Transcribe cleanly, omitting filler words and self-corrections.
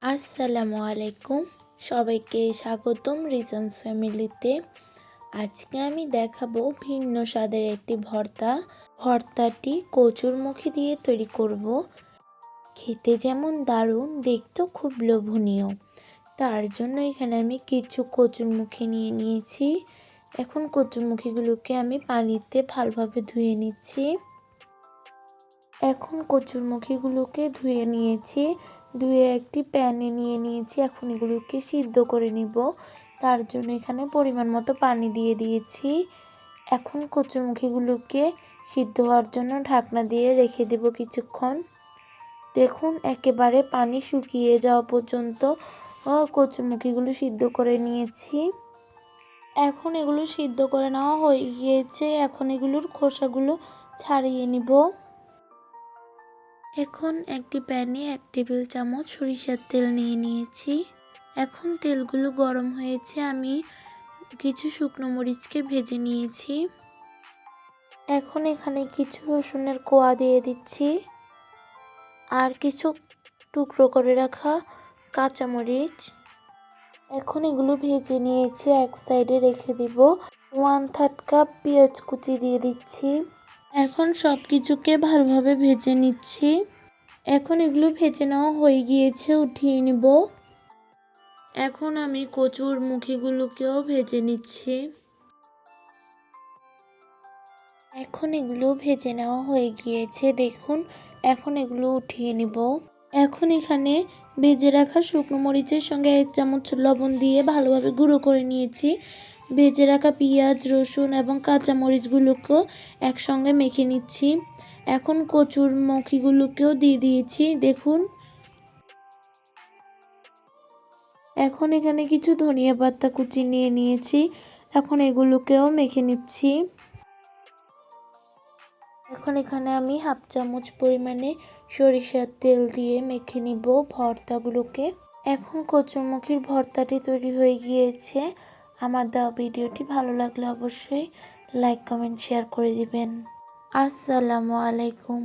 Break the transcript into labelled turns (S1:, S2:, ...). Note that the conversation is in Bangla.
S1: আসসালামু আলাইকুম, সবাইকে স্বাগতম রিসান্স ফ্যামিলিতে। আজকে আমি দেখাবো ভিন্ন স্বাদের একটি ভর্তাটি কচুরমুখী দিয়ে তৈরি করব। খেতে যেমন দারুণ, দেখতেও খুব লোভনীয়। তার জন্য এখানে আমি কিছু কচুরমুখী নিয়ে নিয়েছি। এখন কচুরমুখীগুলোকে আমি পানিতে ভালোভাবে ধুয়ে নিচ্ছি। এখন কচুরমুখীগুলোকে ধুয়ে নিয়েছি, ধুয়ে একটি প্যানে নিয়ে নিয়েছি। এখন এগুলোকে সিদ্ধ করে নিব। তার জন্য এখানে পরিমাণ মতো পানি দিয়ে দিয়েছি। এখন কচুরমুখীগুলোকে সিদ্ধ হওয়ার জন্য ঢাকনা দিয়ে রেখে দেব কিছুক্ষণ। দেখুন, একেবারে পানি শুকিয়ে যাওয়া পর্যন্ত কচুরমুখীগুলো সিদ্ধ করে নিয়েছি। এখন এগুলো সিদ্ধ করে নেওয়া হয়ে গিয়েছে। এখন এগুলোর খোসাগুলো ছাড়িয়ে নিব। এখন একটি প্যানে 1 টেবিল চামচ সরিষার তেল নিয়ে নিয়েছি। এখন তেলগুলো গরম হয়েছে, আমি কিছু শুকনো মরিচকে ভেজে নিয়েছি। এখন এখানে কিছু রসুনের কোয়া দিয়ে দিচ্ছি আর কিছু টুকরো করে রাখা কাঁচামরিচ। এখন এগুলো ভেজে নিয়েছি, এক সাইডে রেখে দিব। 1/3 কাপ পেঁয়াজ কুচি দিয়ে দিচ্ছি। এখন সব কিছুকে ভালোভাবে ভেজে নিচ্ছি। এখন এগুলো ভেজে নেওয়া হয়ে গিয়েছে, উঠিয়ে নিব। এখন আমি কচুরমুখীগুলোকেও ভেজে নিচ্ছি। এখন এগুলো ভেজে নেওয়া হয়ে গিয়েছে, দেখুন। এখন এগুলো উঠিয়ে নিব। এখন এখানে ভেজে রাখা শুকনো মরিচের সঙ্গে 1 চামচ লবণ দিয়ে ভালোভাবে গুঁড়ো করে নিয়েছি। ভেজে রাখা পেঁয়াজ, রসুন এবং কাঁচা মরিচগুলোকেও একসঙ্গে মেখে নিচ্ছি। এখন কচুরমুখীগুলোকেও দিয়ে দিয়েছি, দেখুন। এখন এখানে কিছু ধনিয়া পাতা কুচি নিয়ে নিয়েছি। এখন এগুলোকেও মেখে নিচ্ছি। এখন এখানে আমি 1/2 চামচ পরিমাণে সরিষার তেল দিয়ে মেখে নিব ভর্তাগুলোকে। এখন কচুরমুখীর ভর্তাটি তৈরি হয়ে গিয়েছে। আমার দেওয়া ভিডিওটি ভালো লাগলে অবশ্যই লাইক, কমেন্ট, শেয়ার করে দিবেন। আসসালামু আলাইকুম।